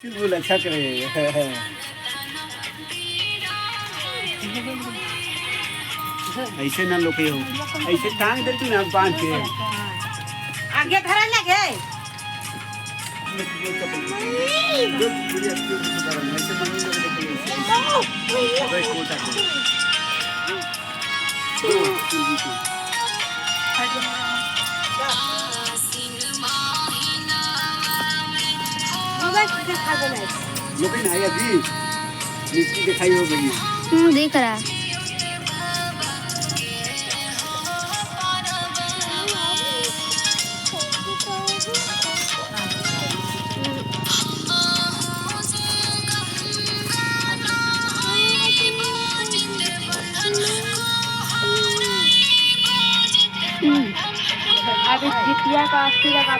चुलबुल अच्छा करे ऐसे ना लोग हो ऐसे टांग दे तू ना बांध के आगे धरा लगे लोग नहीं अभी मिट्टी दिखाई हो गई देख रहा अभी जितिया का 80 लगा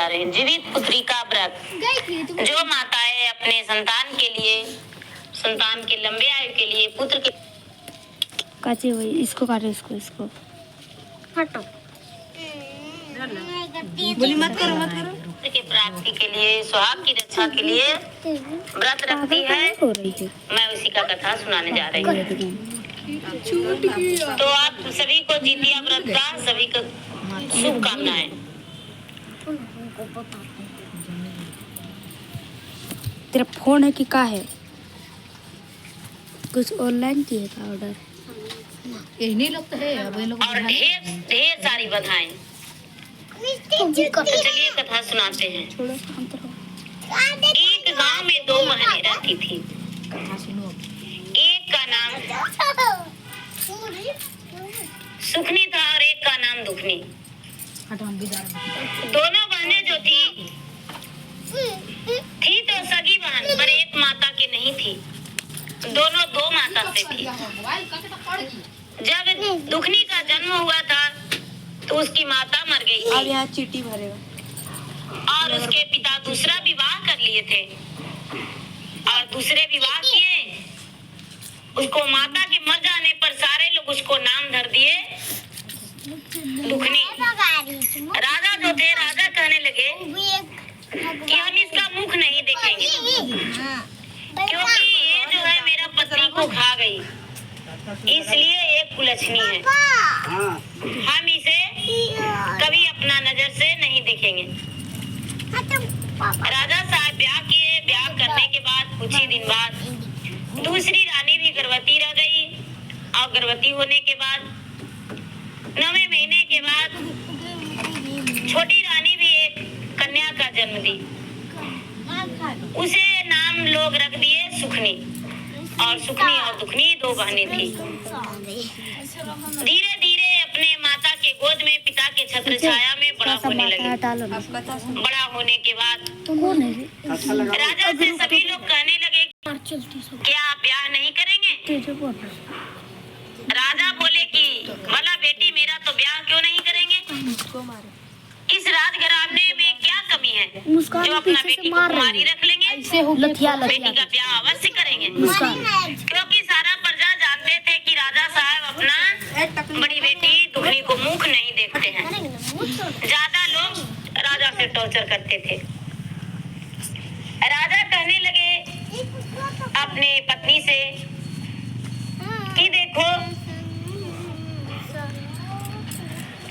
जा रहे हैं। जीवित पुत्री का व्रत। जो माताएं अपने संतान के लंबे आयु के लिए पुत्र के काचे हुई इसको काटो, इसको हटो। बोली मत करो। पुत्र के प्राप्ति के लिए, सुहाग की रक्षा के लिए व्रत रखती है। हो रही है। मैं उसी का कथा सुनाने जा रही हूँ। तो आप सभी को जितिया व्रत का सभी को शुभकामनाएं। तेरा फोन है कि का है? कुछ ऑनलाइन किया था ऑर्डर? नहीं लोग तो है, अब ये लोग और ढेर सारी बधाएं। तो चलिए कथा सुनाते हैं। एक गांव में 2 बहनें रहती थी। कथा सुनो। एक का नाम सुखनी था और एक का नाम दुखनी। दोनों बहनें जो थी तो सगी बहन, पर एक माता की नहीं थी। दोनों 2 माता से थी। जब दुखनी का जन्म हुआ था तो उसकी माता मर गई अब थी यहाँ चीटी भरेगा। और उसके पिता दूसरा विवाह कर लिए थे और दूसरे विवाह किए। उसको माता के मर जाने पर सारे लोग उसको नाम धर दिए दुखनी। राजा जो थे, राजा कहने लगे कि हम इसका मुख नहीं देखेंगे क्योंकि ये जो है मेरा पत्नी को खा गई, इसलिए एक कुलच्छनी है। हाँ, हम इसे कभी अपना नजर से नहीं देखेंगे। राजा साहब ब्याह किए। ब्याह करने के बाद कुछ ही दिन बाद दूसरी रानी भी गर्भवती रह गई और गर्भवती होने के बाद 9वें महीने के बाद छोटी रानी भी एक कन्या का जन्म दी। उसे नाम लोग रख दिए सुखनी। और सुखनी और दुखनी 2 बहनें थी। धीरे धीरे अपने माता के गोद में पिता के छत्र छाया में बड़ा होने लगी। बड़ा होने के बाद अच्छा लगा। राजा से सभी लोग कहने लगे क्या आप ब्याह नहीं करेंगे? राजा बोले कि भला बेटी मेरा तो ब्याह क्यों नहीं करेंगे? इस राजघराने में क्या कमी है जो अपना बेटी को कुमारी रख लेंगे? बेटी का ब्याह अवश्य करेंगे क्योंकि सारा प्रजा जानते थे कि राजा साहब अपना बड़ी बेटी दुखनी को मुख नहीं देखते हैं। ज्यादा लोग राजा से टॉर्चर करते थे। राजा कहने लगे अपने पत्नी से कि देखो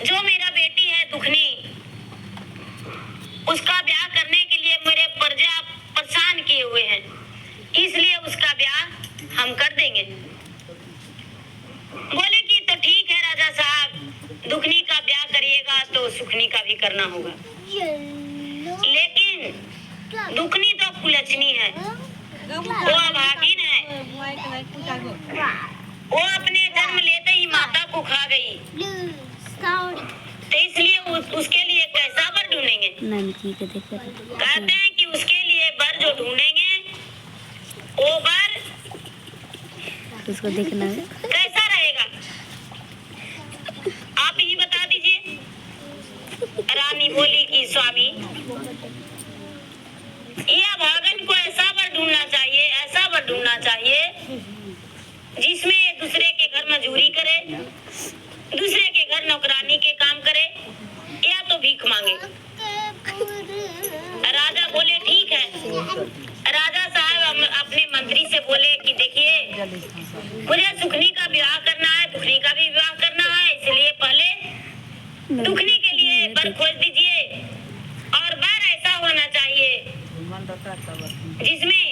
जो मेरा बेटी है दुखनी, उसका ब्याह करने के लिए मेरे प्रजा परेशान किए हुए हैं, इसलिए उसका ब्याह हम कर देंगे। बोले कि तो ठीक है राजा साहब, दुखनी का ब्याह करिएगा तो सुखनी का भी करना होगा। लेकिन दुखनी तो कुलच्छनी है, वो अभागिन है। वो अपने जन्म लेते ही माता को खा गई, तो इसलिए उसके लिए कैसा वर ढूंढेंगे? कहते हैं कि उसके लिए वर जो ढूंढेंगे वो वर उसको देखना है। कैसा रहेगा आप ही बता दीजिए। रानी बोली कि स्वामी, ये अभागन को ऐसा वर ढूंढना चाहिए, ऐसा वर ढूंढना चाहिए जिसमें एक दूसरे के घर मजदूरी करे, दूसरे के घर नौकरानी के काम करे या तो भीख मांगे। राजा बोले ठीक है। राजा साहब अपने मंत्री से बोले कि देखिए मुझे सुखनी का विवाह करना है, दुखनी का भी विवाह करना है, इसलिए पहले दुखनी के लिए वर खोज दीजिए और वर ऐसा होना चाहिए जिसमें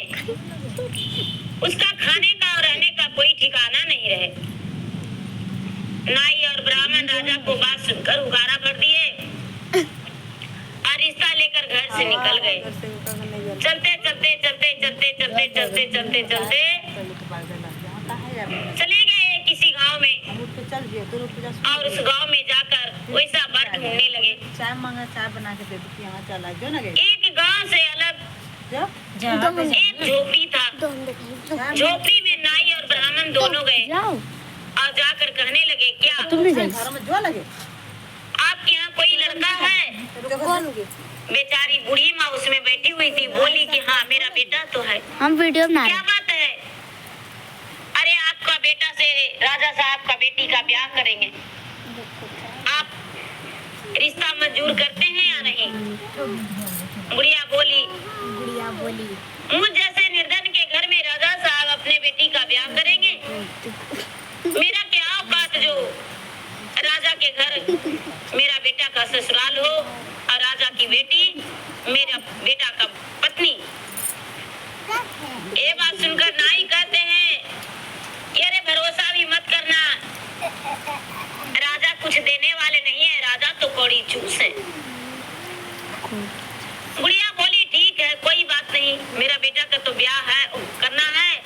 उसका खाने का और रहने का कोई ठिकाना नहीं रहे। नाई और ब्राह्मण राजा को बात सुनकर उगारा भर दिए और रिश्ता लेकर घर से निकल गए। चलते चलते चलते चलते चलते चलते चलते चलते चले गए किसी गांव में और उस गांव में जाकर वैसा वर ढूंढने लगे। चाय बना के दे दी, यहाँ चला जो ना गए। एक गांव से अलग एक झोपड़ी था। झोपड़ी में नाई और ब्राह्मण दोनों गए और जाकर कहने लगे क्या घर में जो लगे आपके यहाँ कोई लड़का है? बेचारी बूढ़ी माँ उसमें बैठी हुई थी, बोली कि हाँ मेरा बेटा तो है। हम वीडियो बना क्या रहे बात है? अरे आपका बेटा से राजा साहब का बेटी का ब्याह करेंगे, आप रिश्ता मंजूर करते हैं या नहीं? बुढ़िया बोली मुझ जैसे निर्धन के घर में राजा साहब अपने बेटी का ब्याह करेंगे? मेरा क्या औकात जो राजा के घर मेरा बेटा का ससुराल हो और राजा की बेटी मेरा बेटा का पत्नी। ये बात सुनकर नाई कहते हैं कि अरे भरोसा भी मत करना, राजा कुछ देने वाले नहीं है, राजा तो कौड़ी चूस है। बुढ़िया बोली ठीक है कोई बात नहीं, मेरा बेटा का तो ब्याह है करना है,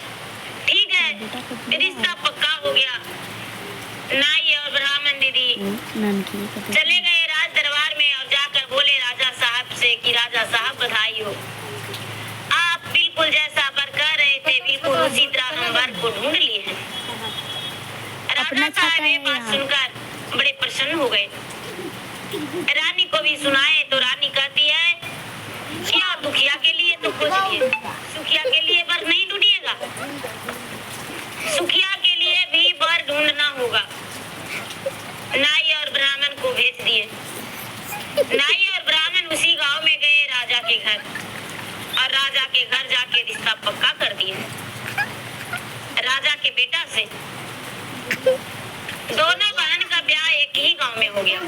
ठीक है रिश्ता पक्का हो गया। नाई और ब्राह्मण दीदी चले गए राज दरबार में और जाकर बोले राजा साहब से कि राजा साहब बधाई हो, आप बिल्कुल जैसा वर कह रहे थे बिल्कुल उसी तरह हम वर को ढूंढ लिए हैं। राजा साहब ये बात सुनकर बड़े प्रसन्न हो गए। रानी को भी सुनाए तो रानी कहती है क्या दुखिया के लिए तो खोज लिए, सुखिया के लिए वर नहीं ढूंढिएगा, सुखिया के लिए भी वर ढूंढना होगा। नाई और ब्राह्मण को भेज दिए। नाई और ब्राह्मण उसी गांव में गए राजा के घर और राजा के घर जाके रिश्ता पक्का कर दिए राजा के बेटा से। दोनों बहन का ब्याह एक ही गांव में हो गया।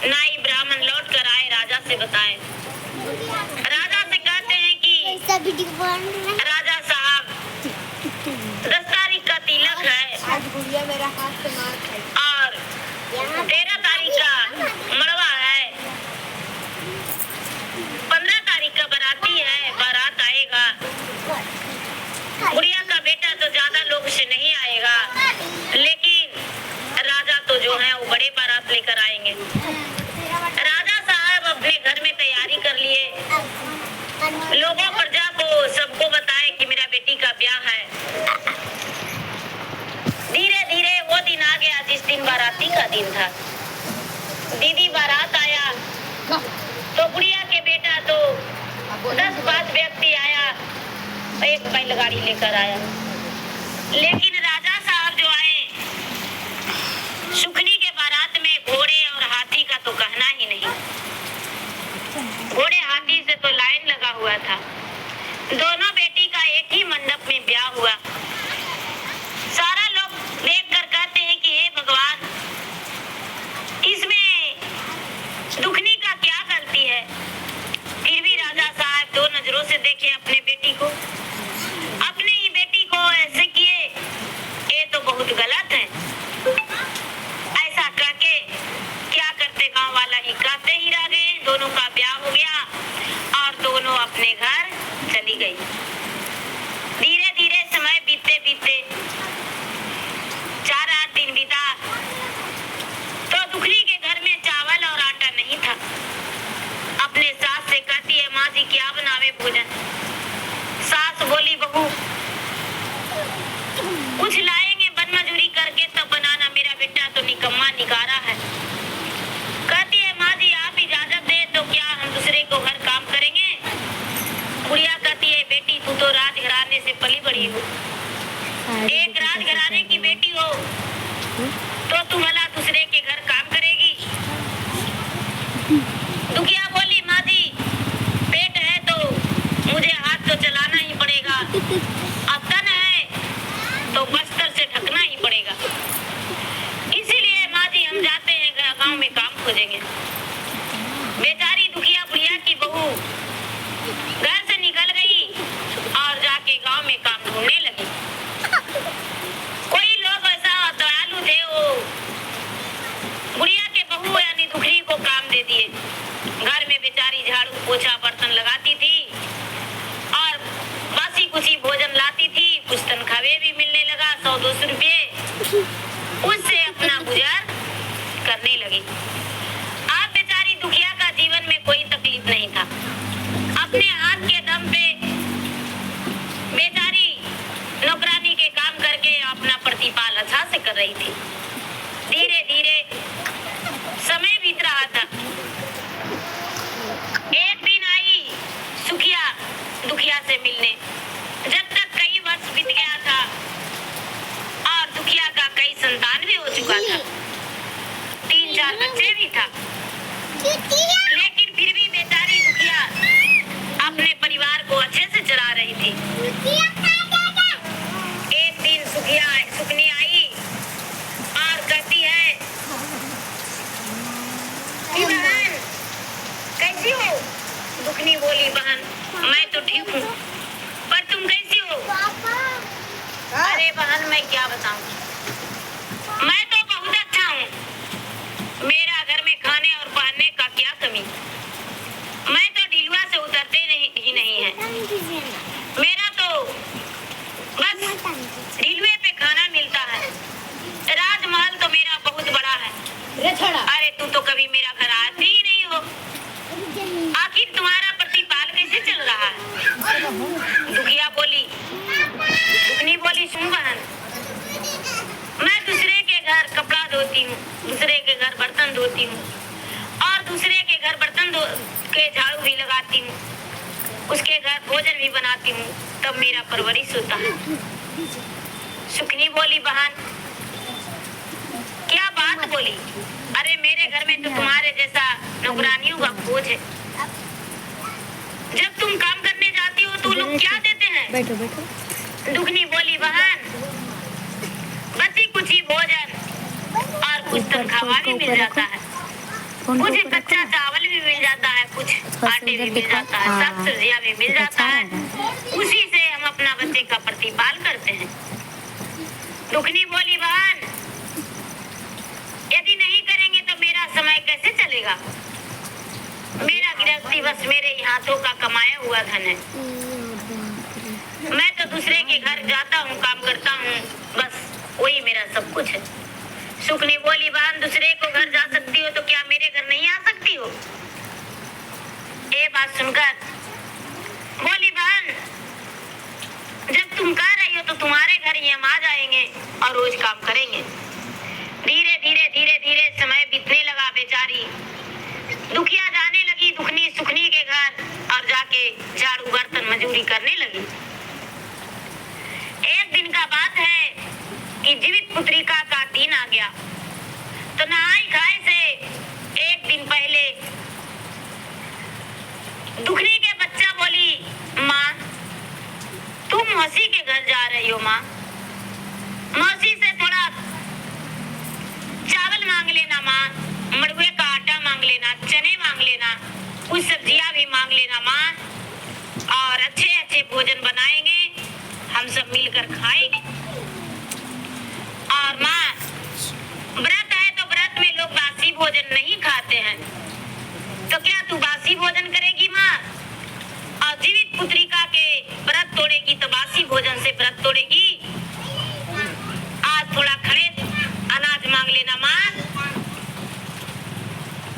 नाई ब्राह्मण लौट कर आए, राजा से बताए। राजा से कहते हैं कि राजा साहब 10 तारीख का तिलक है और 13 तारीख का मड़वा है, 15 तारीख का बाराती है, बारात आएगा। बुढ़िया का बेटा तो ज्यादा लोग से नहीं आएगा, लेकिन राजा तो जो है वो बड़े बारात लेकर आएंगे। राजा साहब अपने घर में तैयारी कर लिए, लोगों प्रजा को सबको बताए कि मेरा बेटी का ब्याह है। धीरे धीरे वो दिन आ गया जिस दिन बाराती का दिन था। दीदी बारात आया तो बुढ़िया के बेटा तो 10-5 व्यक्ति आया, एक बैलगाड़ी लेकर आया। लेकिन राजा साहब जो आए सुखनी के बारात में घोड़े और हाथी का तो कहना ही नहीं। घोड़े हाथी से तो लाइन लगा हुआ था। दोनों बेटी का एक ही मंडप में ब्याह हुआ। सारा लोग देखकर कहते हैं कि हे भगवान, इसमें दुखनी का क्या गलती है? फिर भी राजा साहब 2 नजरों से देखे अपने बेटी को, अपनी ही बेटी को ऐसे किए, ये तो बहुत गलत है। ऐसा करके क्या करते, गांव वाला ही कहते ही रह गए। दोनों का ब्याह हो गया और दोनों अपने घर चली गई। धीरे धीरे समय बीतते बीतते 4-8 दिन बीता तो दुखनी के घर में चावल और आटा नहीं था। अपने सास से कहती है माँ जी क्या बनावे भोजन? सास बोली बहू कुछ लाएंगे बन मजूरी करके तब बनाना, मेरा बेटा तो निकम्मा निकारा है। कहती है माँ जी आप इजाजत दे तो क्या हम दूसरे को घर काम करेंगे? बुढ़िया कहती है बेटी तू तो राजघराने से पली बड़ी हो, एक राजघराने की बेटी हो तो तू भला दूसरे के घर काम करेगी? दुखिया बोली माँ जी पेट है तो मुझे हाथ तो चलाना ही पड़ेगा, अब तन है तो बस्तर से ढकना ही पड़ेगा, इसीलिए माँ जी हम जाते हैं गांव में काम खोजेंगे। बेचारी दुखिया बुढ़िया की बहू घर से निकल गई और जाके गांव में काम ढूंढने लगी। कोई लोग ऐसा दयालु थे, वो बुढ़िया के बहू यानी दुखरी को काम दे दिए। घर में बेचारी झाड़ू पोछा बर्तन लगाती थी और बासी कुछ भोजन लाती थी, कुछ तनख्वाह भी मिलने लगा 100-200 रुपये, उससे अपना गुजार करने लगी। आप बेचारी दुखिया का जीवन में कोई तकलीफ नहीं था। अपने हाथ के दम पे बेचारी नौकरानी के काम करके अपना प्रतिपाल अच्छा से कर रही थी। धीरे धीरे समय बीत रहा था। मैं तो ठीक हूँ, पर तुम कैसी हो? अरे बहन मैं क्या बताऊँ, मैं तो बहुत अच्छा हूँ। मेरा घर में खाने और पहनने का क्या कमी, मैं तो ढिलुआ से उतरते नहीं है। मेरा तो बस ढिलुए पे खाना मिलता है। राजमहल तो मेरा बहुत बड़ा है। अरे तू तो कभी मेरा घर आती ही नहीं हो। आखिर तुम्हारा प्रतिपाल कैसे चल रहा है? दुखिया बोली, दुखनी बोली, सुन बहन, मैं दूसरे के घर कपड़ा धोती हूँ, दूसरे के घर बर्तन धोती हूँ और दूसरे के घर बर्तन धो के झाड़ू भी लगाती हूँ, उसके घर भोजन भी बनाती हूँ, तब मेरा परवरिश होता है। सुखनी बोली, बहन क्या बात बोली? अरे मेरे घर में तो तुम्हारे जैसा नौकरानियों का बोझ है। जब तुम काम करने जाती हो तो लोग क्या देते हैं? बैठो बैठो। दुखनी बोली, बहन बची कुछ भोजन और कुछ तनख्वाह भी मिल जाता है, कुछ कच्चा चावल भी मिल जाता है, कुछ आटे भी मिल जाता है, साग सब्जियां भी मिल जाता है। उसी से हम अपना बच्चे का प्रतिपाल करते हैं। दुखनी बोली, बहन यदि नहीं करेंगे तो मेरा समय कैसे चलेगा? मेरा गृहस्थी बस मेरे हाथों का कमाया हुआ धन है। मैं तो दूसरे के घर जाता हूँ, काम करता हूँ, बस वही मेरा सब कुछ है। सुखनी बोली, बहन दूसरे को घर जा सकती हो तो क्या मेरे घर नहीं आ सकती हो? ये बात सुनकर बोली, बहन जब तुम कह रही हो तो तुम्हारे घर ही हम आ जाएंगे और रोज काम करेंगे। धीरे धीरे समय बीतने लगा। बेचारी दुखिया जाने लगी दुखनी सुखनी के घर और जाके झाड़ू बर्तन मजूरी करने लगी। एक दिन का बात है कि जीवित पुत्रिका का दिन आ गया तो नहाई खाए से एक दिन पहले दुखनी के बच्चा बोली, माँ तुम मौसी के घर जा रही हो, माँ मौसी से थोड़ा चावल मांग लेना, माँ मड़ुए का आटा मांग लेना, चने मांग लेना, कुछ सब्जियां भी मांग लेना माँ, और अच्छे अच्छे भोजन बनाएंगे, हम सब मिलकर खाएंगे। और माँ व्रत है तो व्रत में लोग बासी भोजन नहीं खाते हैं, तो क्या तू बासी भोजन करेगी माँ? और जीवित पुत्रिका के व्रत तोड़ेगी तो बासी भोजन से व्रत तोड़ेगी। आज थोड़ा खड़े अनाज मांग लेना माँ।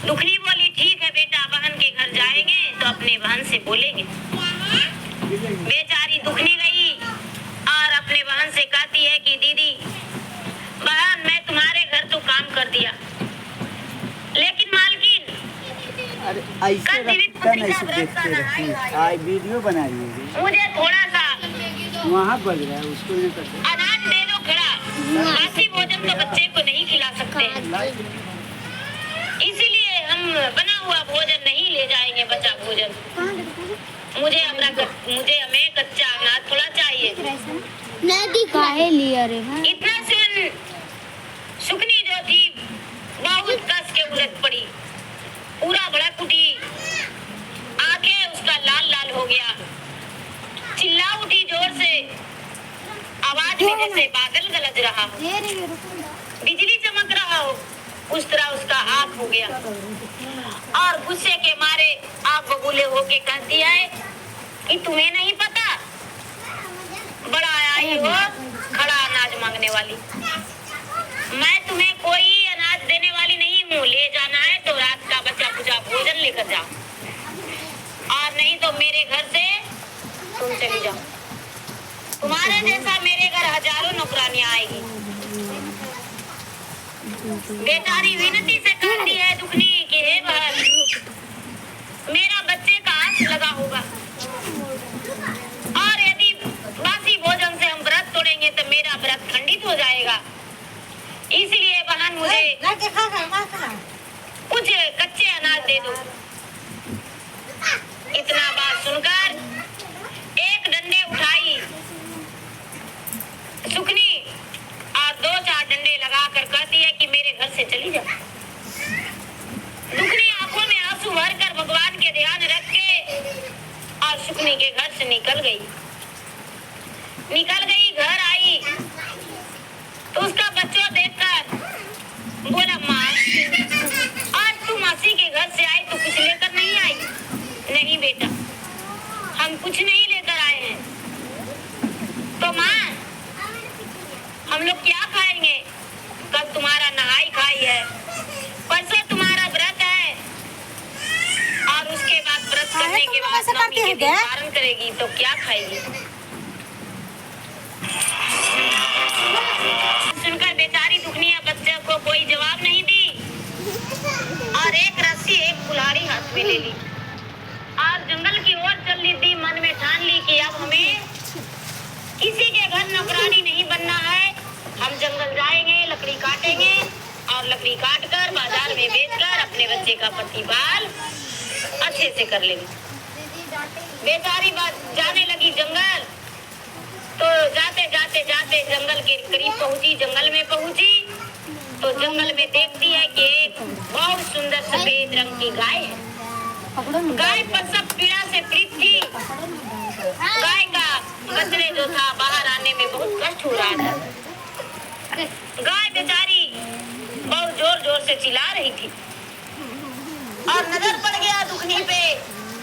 दुखनी बोली, ठीक है बेटा, बहन के घर जाएंगे तो अपने बहन से बोलेंगे। बेचारी दुखनी गई और अपने बहन से कहती है कि दीदी बहन मैं तुम्हारे घर तो काम कर दिया, लेकिन मालकिन अरे ऐसे रखता नहीं, ऐसे देखते रहती। आज वीडियो बनाइए, मुझे थोड़ा सा वहाँ बज रहा है, उसको नहीं करते। अनाज दे दो खड़ा, बासी भोजन तो बच्चे को नहीं खिला सकते, इसीलिए हम बना हुआ भोजन नहीं ले जाएंगे, बचा भोजन। मुझे हमें कच्चा अनाज थोड़ा चाहिए। काहे लिया रे भाई? इतना सुन सुखनी जो थी बहुत कस के उलट पड़ी, पूरा भड़क उठी, आंखें उसका लाल लाल हो गया, चिल्ला उठी जोर से, आवाज में जैसे बादल गरज रहा हो, बिजली चमक रहा हो, उस तरह उसका आँख हो गया और गुस्से के मारे आँख बबूले होके कहती है कि तुम्हें नहीं पता, बड़ा आई हो खड़ा अनाज मांगने वाली। मैं तुम्हें कोई अनाज देने वाली नहीं हूँ, ले जाना है तो रात का बचा कुचा भोजन लेकर जाओ, और नहीं तो मेरे घर से तुम चली जाओ। तुम्हारे जैसा मेरे घर हजारों नौकरानियां आएगी। बेचारी विनती से कहती है दुखनी कि हे बहन मेरा बच्चे का आंख लगा होगा, और यदि बासी भोजन से हम व्रत तोड़ेंगे तो मेरा व्रत खंडित हो जाएगा, इसलिए बहन मुझे कुछ कच्चे अनाज दे दो। इतना बात सुनकर एक डंडे उठाई सुखनी और 2-4 डंडे लगाकर कहती है कि मेरे घर से चली जा। दुखनी आंखों में आंसू भरकर भगवान के ध्यान रख के और सुकनी के घर से निकल गई। घर आई तो उसका बच्चा देखकर बोला, माँ आज तू मासी के घर से आई तो कुछ लेकर नहीं आई? नहीं बेटा, हम कुछ नहीं लेकर आए हैं। तो माँ हम लोग क्या खाएंगे? कल तुम्हारा नहाई खाई है, परसों तुम्हारा व्रत है और उसके बाद व्रत करने के बाद नवमी के दिन पारण करेगी तो क्या खाएगी? सुनकर बेचारी दुखनिया बच्चे को कोई जवाब नहीं दी और एक रस्सी एक कुल्हाड़ी हाथ में ले ली और जंगल की ओर चल ली। मन में ठान ली कि अब हमें किसी के घर नौकरानी नहीं बनना है। हम जंगल जाएंगे, लकड़ी काटेंगे और लकड़ी काट कर बाजार में बेचकर अपने बच्चे का प्रतिपाल अच्छे से कर लेंगे। बेचारी बात जाने लगी जंगल। तो जाते जाते जाते जंगल के करीब पहुंची। जंगल में पहुंची तो जंगल में देखती है कि एक बहुत सुंदर सफेद रंग की गाय है। गाय पर सब पीड़ा से पीड़ित थी। गाय का बछड़े जो था बाहर आने में बहुत कष्ट हो रहा था। गाय बेचारी बहुत जोर जोर से चिल्ला रही थी और नजर पड़ गया दुखनी पे।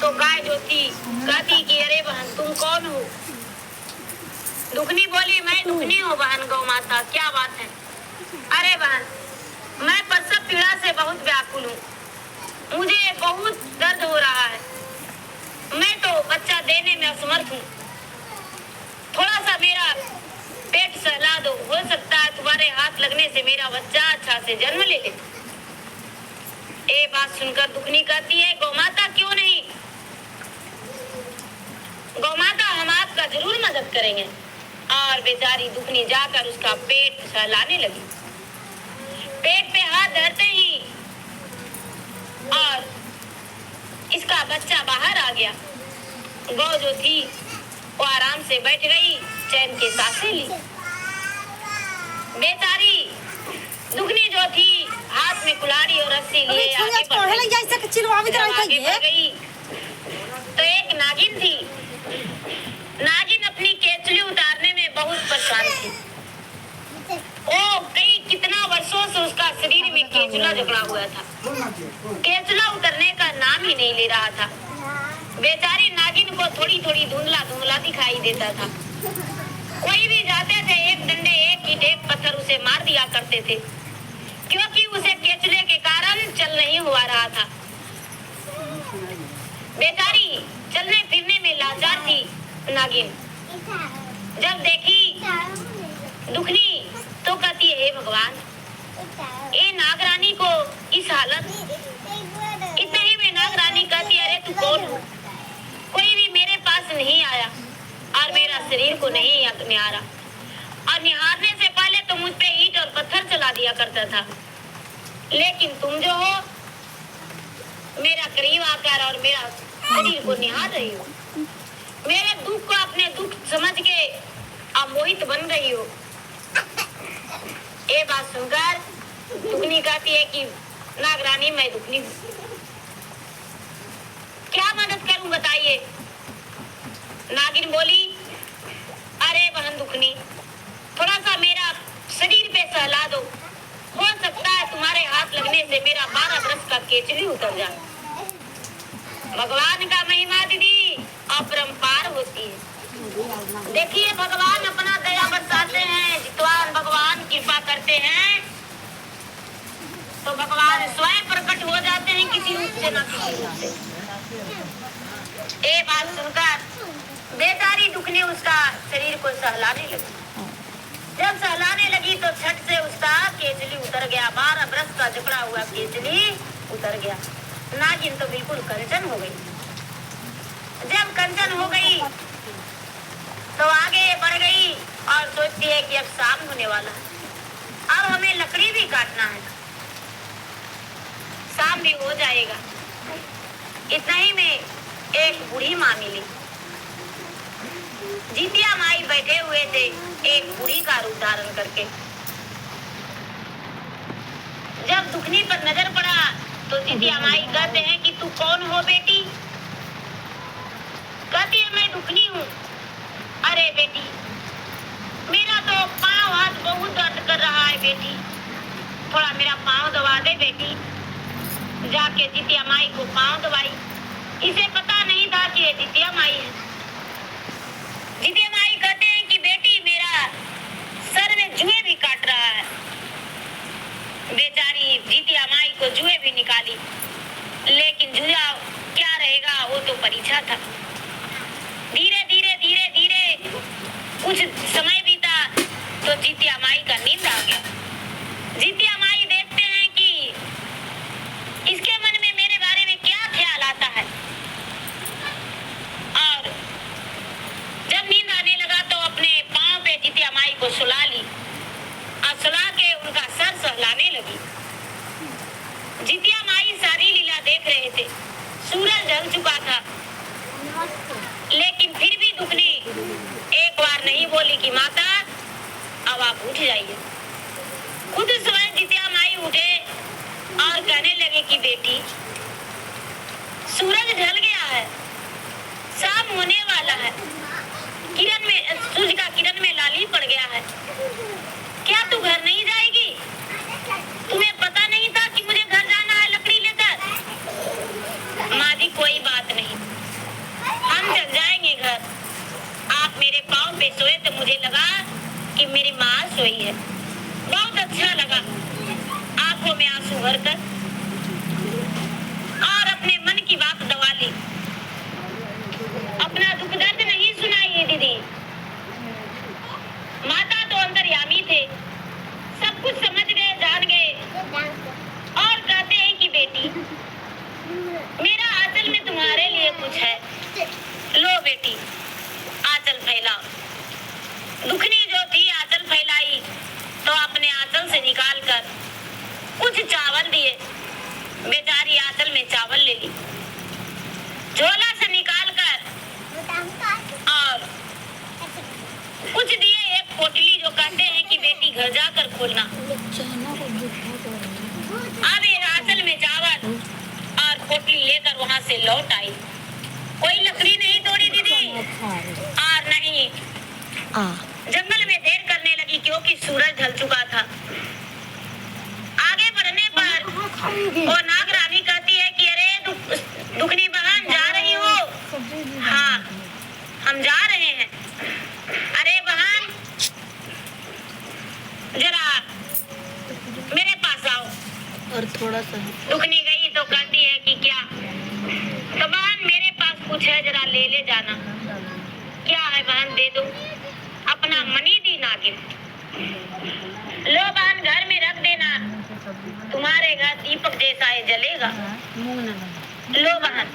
तो गाय जो थी कहती कि अरे बहन तुम कौन हो? दुखनी बोली, मैं दुखनी हूँ बहन गौ माता, क्या बात है? अरे बहन मैं प्रसव पीड़ा से बहुत व्याकुल हूँ, मुझे बहुत दर्द हो रहा है, मैं तो बच्चा देने में असमर्थ हूँ, थोड़ा सा मेरा पेट सहला दो, हो सकता है तुम्हारे हाथ लगने से मेरा बच्चा अच्छा से जन्म ले ले। ये बात सुनकर दुखनी कहती है, गौ माता क्यों नहीं, गौ माता हम आपका जरूर मदद करेंगे। और बेचारी दुखनी जाकर उसका पेट सहलाने लगी। पेट पे हाथ धरते ही और इसका बच्चा बाहर आ गया। गौ जो थी वो आराम से बैठ गई, चैन के सांसें ली। बेचारी दुखनी जो थी हाथ में कुल्हाड़ी और रस्सी लिए आगे बढ़ गई। तो एक नागिन थी। नागिन अपनी केचली उतारने में बहुत परेशान थी। ओ कितना वर्षों से उसका शरीर में केचुला जकड़ा हुआ था। केचुला उतरने का नाम ही नहीं ले रहा था। बेचारी नागिन को थोड़ी थोड़ी धुंधला धुंधला दिखाई देता था। कोई भी जाते थे एक डंडे एक ईंट एक पत्थर उसे मार दिया करते थे, क्योंकि उसे केचुले के कारण चल नहीं हुआ रहा था। बेचारी चलने फिरने में लाचार थी। नागिन जब देखी दुखनी तो कहती है, हे भगवान, ये नागरानी को इस हालत। इतना ही में नागरानी कहती, अरे तू कौन हो? कोई भी मेरे पास नहीं आया और मेरा शरीर को नहीं निहारा, और निहारने से पहले तो मुझ पे ईंट और पत्थर चला दिया करता था, लेकिन तुम जो हो मेरा करीब आकर और मेरा शरीर को निहार रही हो, मेरे दुख को अपने दुख समझ के आप मोहित बन रही हो। ये बात सुनकर दुखनी कहती है कि नागरानी मैं दुखनी हूँ, क्या मदद करूं बताइए? नागिन बोली, अरे बहन दुखनी, थोड़ा सा मेरा शरीर पे सहला दो, हो सकता है तुम्हारे हाथ लगने से मेरा 12 बरस का केचली उतर जाए। भगवान का महिमा दीदी अपरंपार होती है। देखिए भगवान अपना दया बरसाते हैं, जितवान भगवान कृपा करते हैं तो भगवान स्वयं प्रकट हो जाते हैं किसी रूप से न किसी रूप से। ये बात सुनकर बेचारी दुखनी उसका शरीर को सहलाने लगी। जब सहलाने लगी तो छट से उसका केचली उतर गया। 12 बरस का जकड़ा हुआ केचली उतर गया। नागिन तो बिल्कुल कंचन हो गई। जब कंचन हो गई तो आगे बढ़ गई और सोचती है कि अब शाम होने वाला है और हमें लकड़ी भी काटना है, शाम भी हो जाएगा। इतना ही में एक बूढ़ी माँ मिली। जितिया माई बैठे हुए थे एक बूढ़ी का रूप धारण करके। जब दुखनी पर नजर पड़ा तो जितिया माई कहते हैं कि तू कौन हो बेटी? कहती है इसलिए मैं दुखनी हूँ। अरे बेटी, मेरा तो पाँव हाथ बहुत दर्द कर रहा है बेटी, थोड़ा मेरा पाँव दबा दे बेटी। जाके जितिया माई को पाँव दबाई। इसे पता नहीं था कि ये जितिया माई है। जितिया माई कहते हैं कि बेटी मेरा सर में जुए भी काट रहा है। बेचारी जितिया माई को जुए भी निकाली, लेकिन जुआ क्या रहेगा, वो तो परीक्षा था। धीरे धीरे धीरे धीरे कुछ समय बीता तो जितिया माई का नींद आ गया। जितिया माई देखते हैं कि इसके मन में मेरे बारे में क्या ख्याल आता है, और जब नींद आने लगा तो अपने पांव पे जितिया माई को सुला ली और सुला के उनका सर सहलाने लगी। जितिया माई सारी लीला देख रहे थे। सूरज ढल चुका था, लेकिन फिर भी दुखनी एक बार नहीं बोली कि माता अब आप उठ जाइए। खुद स्वयं जितिया माई उठे और कहने लगे कि बेटी सूरज ढल गया है, शाम होने वाला है, किरण में सूरज का किरण में लाली पड़ गया है, क्या तू घर नहीं जाएगी? तुम्हें पता नहीं था कि मुझे घर जाना है लकड़ी लेकर? माँ जी कोई बात नहीं, हम चल जाएंगे घर। आप मेरे पाँव पे सोए तो मुझे लगा कि मेरी माँ सोई है, बहुत अच्छा लगा। आंखों में आंसू भरकर और अपने मन की बात दबा ली। अपना दुख दर्द नहीं सुनाइए दीदी। माता तो अंतर्यामी थे, सब कुछ समझ गए, जान गए, और कहते हैं कि बेटी मेरा आंचल में तुम्हारे लिए कुछ है, लो बेटी आंचल फैलाओ। दुखनी जो थी आंचल फैलाई तो अपने आंचल से निकाल कर कुछ चावल दिए। बेचारी आंचल में चावल ले ली, झोला से निकाल कर और कुछ दिए, एक पोटली जो कहते हैं कि बेटी घर जाकर खोलना। अब ये आंचल में चावल और पोटली लेकर वहाँ से लौट आई। कोई लकड़ी नहीं तोड़ी दीदी, और नहीं जंगल में देर करने लगी क्योंकि सूरज ढल चुका था। आगे बढ़ने पर वो नाग रानी कहती है कि अरे दुखनी बहन जा रही हो? हाँ हम जा रहे हैं। अरे बहन जरा मेरे पास आओ। और थोड़ा सा दुखनी गई तो कहती है कि क्या? तो बहन मेरे पास कुछ है, जरा ले ले जाना। क्या है बहन? दे दो। अपना मनी दी नागिन। लो बहन घर में रख देना, तुम्हारे घर दीपक जैसा ये जलेगा। लो बहन,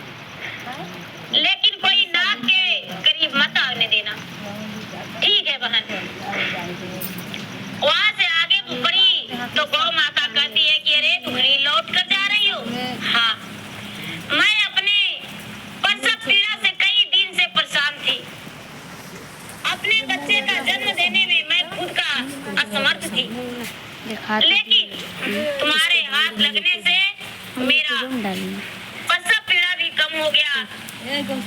लेकिन कोई नाग के करीब मत आने देना। ठीक है बहन। वहाँ से आगे बढ़ी तो गौ माता कहती है कि अरे तुम्हारी लौट कर जा रही हो? हाँ, मैं अपने प्रसव पीड़ा से कई दिन से परेशान थी। अपने बच्चे का जन्म देने में मैं खुद का असमर्थ थी, लेकिन तुम्हारे हाथ लगने से मेरा प्रसव पीड़ा भी कम हो गया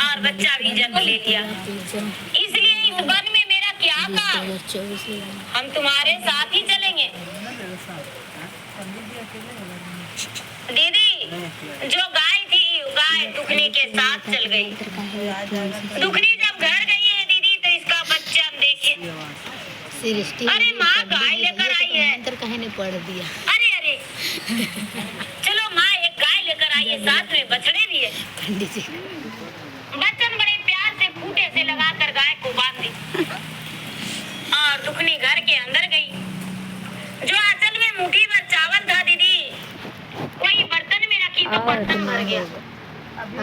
और बच्चा भी जन्म ले लिया। इसलिए इस वन में मेरा क्या काम? हम तुम्हारे साथ ही चलेंगे। दीदी जो गाय थी, गाय दुखनी के साथ चल गई। दुखनी जब घर गई है दीदी तो इसका बच्चा देखिए। अरे माँ गाय लेकर आई है। कहीं ने पढ़ दिया। अरे अरे चलो माँ एक गाय लेकर आई है, साथ में बछड़े भी है। पंडित जी बच्चन बड़े प्यार से खूंटे से लगाकर गाय को बांध दी और दुखनी घर के अंदर गई। जो आंचल में मुट्ठी भर चावल था दीदी, कोई बर्तन में रखी तो बर्तन भर गया।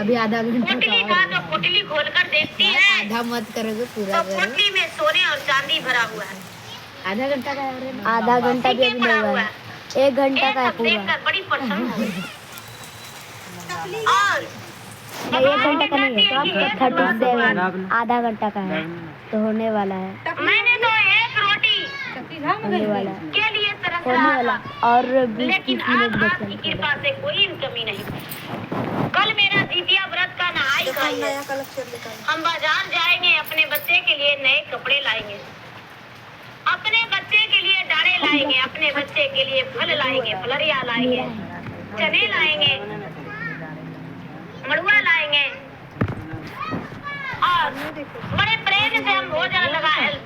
अभी आधा घंटा पोटली था तो पोटली खोलकर देखती है आधा मत करोगे पूरा तो पोटली में सोने और चांदी भरा हुआ है। आधा घंटा का है। आधा घंटा भी अभी नहीं हुआ है, 1 घंटा का है सब पूरा। देखकर बड़ी प्रसन्न हो गई। और नहीं, 1 घंटा का नहीं है, 37 आधा घंटा का है तो होने वाला है, मैंने तो एक रोटी होने वाला है। के लिए तरस होने रहा वाला था, और लेकिन 20-30 मिनट आज आपकी बचे कृपा से कोई कमी नहीं। कल मेरा जितिया व्रत का नहाई खाई है। हम बाजार जाएंगे, अपने बच्चे के लिए नए कपड़े लाएंगे, अपने बच्चे के लिए डाले लाएंगे, अपने बच्चे के लिए फल लाएंगे, फलरिया लाएंगे, चने लाएंगे, मड़ुआ लाएंगे और बड़े प्रेम से हम भोजन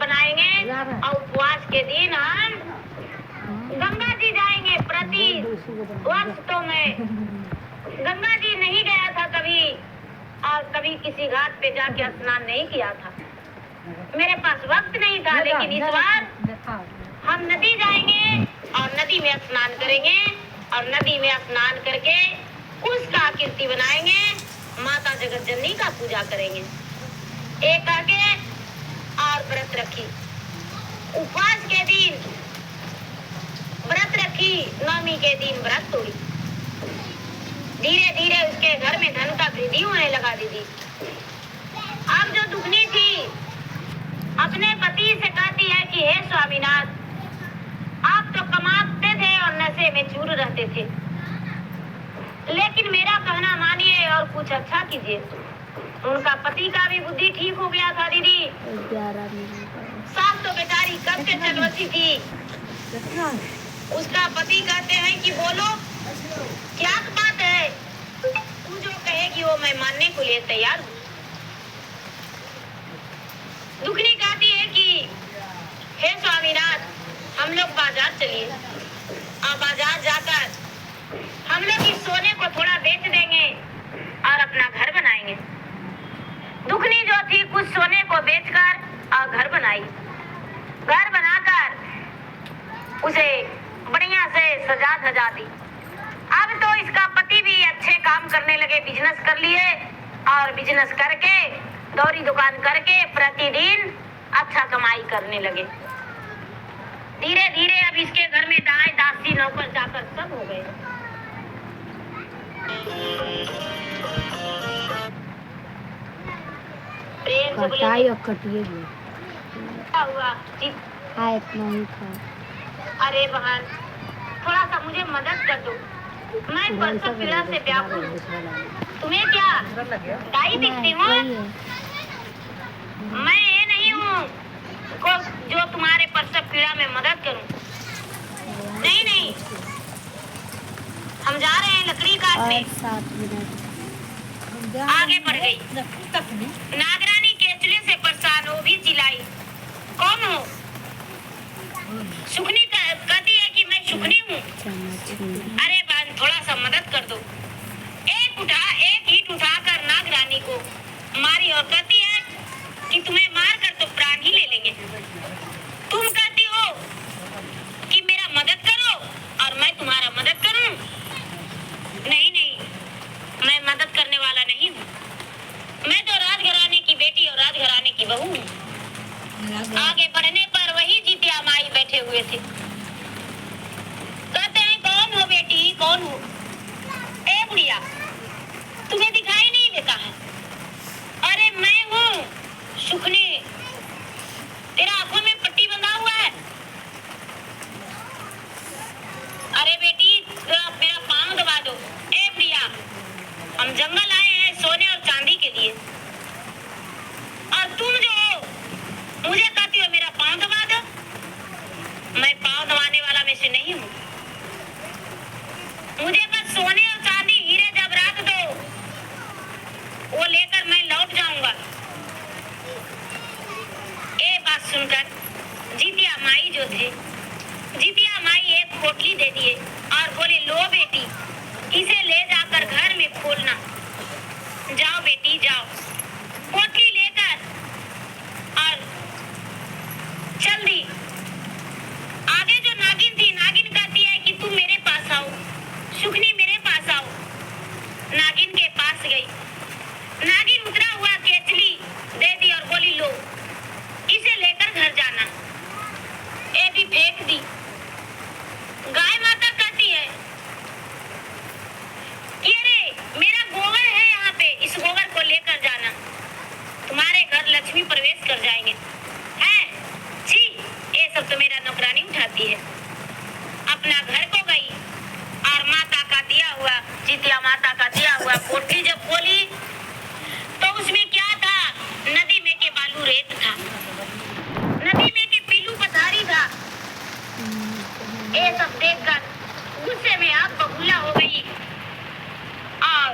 बनाएंगे। और उपवास के दिन हम गंगा जी जाएंगे। प्रति वर्ष तो मैं गंगा जी नहीं गया था कभी, और कभी किसी घाट पे जाके स्नान नहीं किया था। मेरे पास वक्त नहीं था, लेकिन इस बार हम नदी जाएंगे और नदी में स्नान करेंगे, और नदी में स्नान करके उसका कीर्ति बनाएंगे, माता जगत जननी का पूजा करेंगे। एक आगे और व्रत रखी, उपवास के दिन व्रत रखी, नवमी के दिन व्रत तोड़ी। धीरे धीरे उसके घर में धन का वृद्धि होने लगा दीदी। अब जो दुखनी थी अपने पति से कहती है कि हे स्वामीनाथ, आप तो कमाते थे और नशे में चूर रहते थे, लेकिन मेरा कहना मानिए और कुछ अच्छा कीजिए। उनका पति का भी बुद्धि ठीक हो गया था दीदी। 11 मिनट सास तो बेचारी कब से चलवसी थी। उसका पति कहते हैं कि बोलो क्या बात है, तू जो कहेगी वो मैं मानने को लिए तैयार हूँ। दुखनी कहती है कि हे स्वामीनाथ, हम लोग बाजार चलिए, और बाजार जाकर हम लोग इस सोने को थोड़ा बेच देंगे और अपना घर बनाएंगे। दुखनी जो थी कुछ सोने को बेचकर और घर बनाई। घर बनाकर उसे बढ़िया से सजा धजा दी। अब तो इसका पति भी अच्छे काम करने लगे, बिजनेस कर लिए, और बिजनेस करके दौरी दुकान करके प्रतिदिन अच्छा कमाई करने लगे। धीरे धीरे अब इसके घर में दाएं दासी नौकर चाकर सब हो गए। प्रेम से बोले, कटाई और कटिए भी क्या हुआ? हाँ इतना ही था। अरे बहन, थोड़ा सा मुझे मदद कर दो, मैं परसों पीड़ा से व्याकुल हूँ। तुम्हें क्या दाई दिखती हूँ? मैं ये नहीं हूँ को जो तुम्हारे परसों पीड़ा में मदद करूँ। नहीं नहीं, हम जा रहे हैं लकड़ी काटने। 7 मिनट आगे बढ़ गई। नागरानी केचले से परेशान हो भी चिल्लाई, कौन हो? सुखनी कहती है कि मैं सुखनी हूँ। अरे बहन, थोड़ा सा मदद कर दो। एक ईंट उठाकर नागरानी को मारी और कहती है कि तुम्हें मार कर तो प्राण ही ले लेंगे। तुम कहती हो कि मेरा मदद करो और मैं तुम्हारा मदद करूं। नहीं नहीं, मैं मदद करने वाला नहीं हूँ। मैं तो राजघराने की बेटी और राजघराने की बहू हूँ। आगे बढ़ने पर वही जितिया माई बैठे हुए थे। कहते हैं कौन हो बेटी, कौन हो? ए बुढ़िया, तुम्हें दिखाई नहीं देता है? अरे मैं हूँ सुखनी, तेरा आंखों में पट्टी बंधा हुआ है। अरे बेटी, मेरा पाँव दबा दो। ए बुढ़िया, हम जंगल आए हैं सोने और चांदी के लिए, और तुम जो हो मुझे कहती हो मेरा पाँव दबा दो। मैं पाँव दबाने वाला में से नहीं हूँ। मुझे बस सोने और चांदी हीरे जवाहरात दो, वो लेकर मैं लौट जाऊंगा। ये बात सुनकर जितिया माई जो थे, जितिया माई एक पोटली दे दिए और बोले, लो बेटी, इसे ले जाकर घर में खोलना। जाओ बेटी जाओ। पोटली लेकर और चल दी। आगे जो नागिन थी, नागिन कहती है कि तुम मेरे पास आओ, सुखनी मेरे पास आओ। नागिन के पास गई। नागिन उतरा हुआ केचली दे दी और बोली, लो इसे लेकर घर जाना। ये भी फेंक दी। गाय माता कहती है कि अरे मेरा गोबर है यहाँ पे, इस गोबर को लेकर जाना, तुम्हारे घर लक्ष्मी प्रवेश कर जाएंगे। है छी, ये सब तो मेरा नौकरानी उठाती है। माता का दिया हुआ पोटली जब खोली तो उसमें क्या था? नदी में के बालू रेत था, नदी में के पीलू पथारी था। ये सब देखकर गुस्से में आग बबूला हो गई और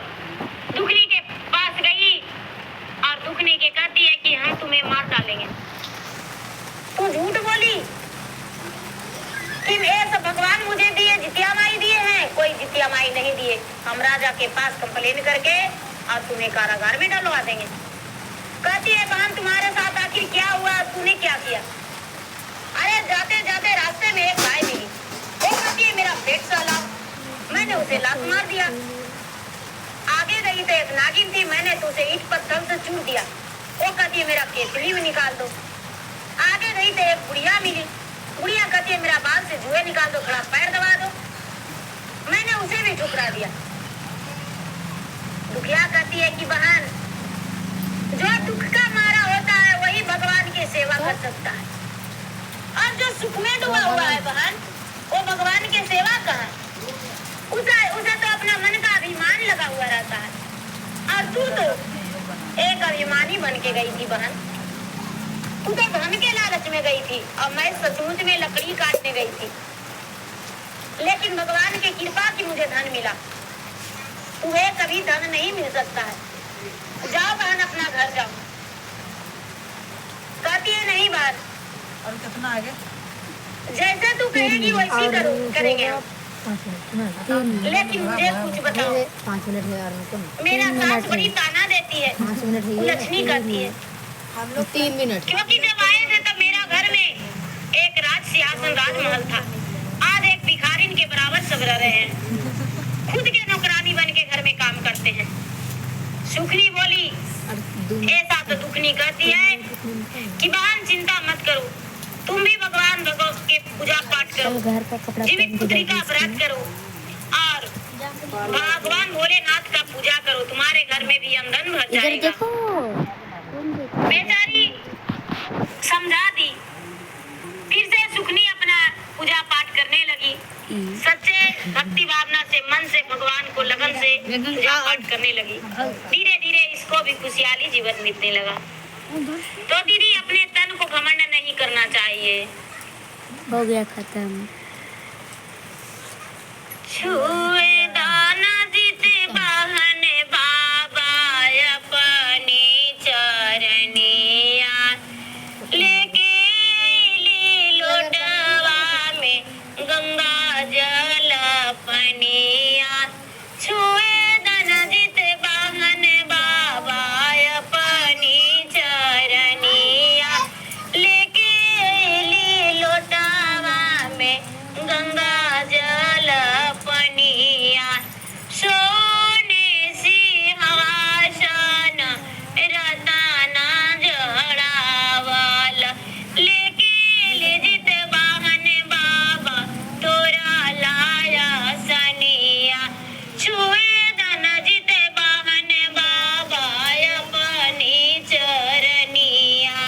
दुखनी के पास गई और दुखनी के कहती है कि हम तुम्हें मार डालेंगे। तू झूठ बोली कि ये सब भगवान मुझे दिए, जितिया माई दिए हैं। कोई जितिया माई नहीं दिए, हम राजा के पास कंप्लेन करके और तुम्हें कारागार में डलवा देंगे। कहती है बहन तुम्हारे साथ आखिर क्या हुआ, तूने क्या किया? अरे जाते जाते रास्ते में एक गाय मिली, वो कहती है मेरा पेट साला, मैंने उसे लात मार दिया। आगे गई तो एक नागिन थी, मैंने तो उसे ईंट पत्थर से चूर दिया। वो कहती है मेरा केसरी भी निकाल दो। आगे गई तो एक बुढ़िया मिली, बुढ़िया कहती है मेरा बाल से जुए निकाल दो, खड़ा पैर दबा दो। मैंने उसे भी ठुकरा दिया। दुखिया कहती है कि बहन जो दुख का मारा होता है वही भगवान की सेवा कर सकता है, और जो सुख में डूबा हुआ है बहन वो भगवान की सेवा कहाँ? उसे तो अपना मन का अभिमान लगा हुआ रहता है, और तू तो एक अभिमानी बन के गई थी बहन। तू तो धन के लालच में गई थी और मैं सचमुच में लकड़ी काटने गई थी, लेकिन भगवान की कृपा की मुझे धन मिला। तुम्हें कभी धन नहीं मिल सकता है। जाओ बहन अपना घर जाओ। कहती है नहीं बात, और कितना आगे? जैसे तू कहेगी वैसी करेंगे हम। लेकिन मुझे कुछ बताओ। 5 मिनट है यार, रुको ना। मेरा सास बड़ी ताना देती है, 5 मिनट है, उलझनी करती है। हम लोग 3 मिनट। क्योंकि जब आए थे तब मेरा घर में एक राज सिंहासन राजमहल था। आज एक भिखारिन के बराबर सब रह रहे हैं, खुद के नौकरानी बन के घर में काम करते हैं। सुखनी बोली ऐसा तो दुखनी कहती है कि बहन चिंता मत करो, तुम भी भगवान भगवान के पूजा पाठ करो, घर का कपड़ा जीवित पुत्री का व्रत करो और भगवान भोलेनाथ का पूजा करो, तुम्हारे घर में भी आमदन भर जाएगा। बेचारी समझा दी। फिर से सुखनी अपना पूजा पाठ करने लगी, सच्चे भक्ति भावना से मन से भगवान को लगन से पूजा पाठ करने लगी। धीरे धीरे इसको भी खुशहाली जीवन बीतने लगा। तो दीदी अपने तन को घमंड नहीं करना चाहिए। हो गया खत्म। छुए दाना जीते बहन बाबा अपनी चरनिया, लेके ली लोटवा में गंगा जल पनिया। छुए दाना जीते बहन बाबा अपनी चरनिया, लेके ली लोटवा में गंगा जल पनिया। सोने सिंहासन रतना जड़ावल, लेके ले जित बहन बाबा तोरा लाया सनिया। छुए दन जित बहन बाबा अपनी चरनिया।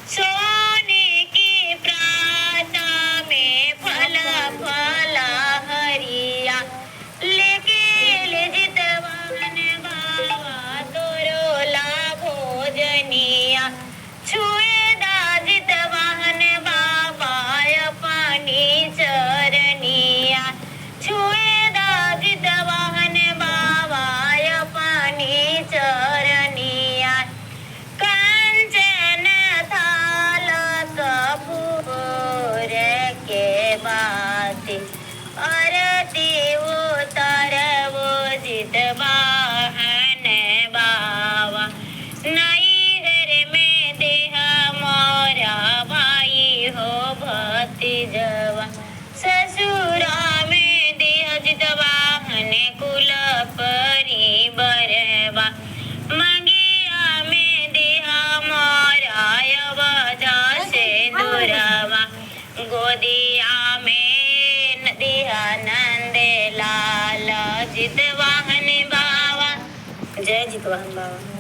सोने की प्राता में फल फल हरिया, लेके ले जित बहन बाबा तोरो ला भोजनिया। छुए दाजित बहन बाबा अपनी चरनिया। छुए दाजित बहन बाबा अपनी चरनिया। कंचन थाल कपूर के बाती, आरती उतारबो जित बहन बाबा। नैहर में देह मोरा भाई हो भतीजवा, ससुरा में देह जित बहन कुल परिवारवा। मंगिया में देह मोरा अवधा से दूरवा, गोदिया में दिया नंद लाल जित वाहन बाबा। जय जित वाहन बाबा।